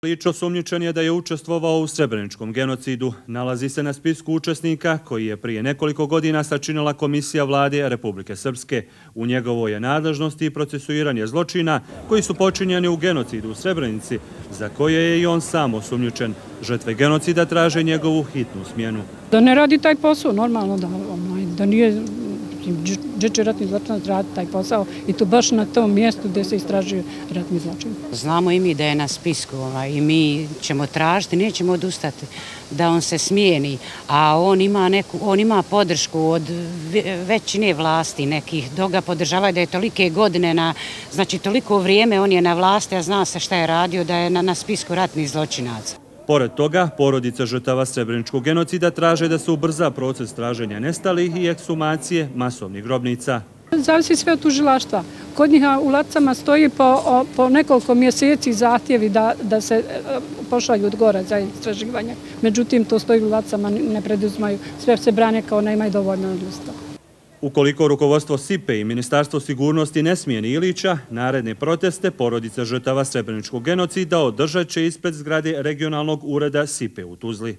Lično osumnjičen je da je učestvovao u srebreničkom genocidu. Nalazi se na spisku učesnika koji je prije nekoliko godina sačinila Komisija Vlade Republike Srpske. U njegovoj je nadležnosti i procesuiranje zločina koji su počinjeni u genocidu u Srebrenici, za koje je i on sam osumnjičen. Žrtve genocida traže njegovu hitnu smjenu. Da ne radi taj posao, normalno da nije džeče ratni zločinac radi taj posao i to baš na tom mjestu gdje se istražuje ratni zločin. Znamo i mi da je na spisku i mi ćemo tražiti, nećemo odustati da on se smijeni, a on ima podršku od većine vlasti nekih, dok ga podržavaju da je tolike godine, znači toliko vrijeme on je na vlasti, a zna se šta je radio, da je na spisku ratnih zločinaca. Pored toga, porodica žrtava srebreničkog genocida traže da se ubrza proces traženja nestalih i ekshumacije masovnih grobnica. Zavisi sve od tužilaštva. Kod njih u ladicama stoji po nekoliko mjeseci zahtjevi da se pošalju od gore za istraživanje. Međutim, to stoji u ladicama, ne preduzimaju. Sve se brane kao ne imaju dovoljno ljudstva. Ukoliko rukovodstvo SIPE i Ministarstvo sigurnosti ne smijeni Ilića, naredne proteste porodica žrtava srebreničkog genocida održat će ispred zgrade regionalnog ureda SIPE u Tuzli.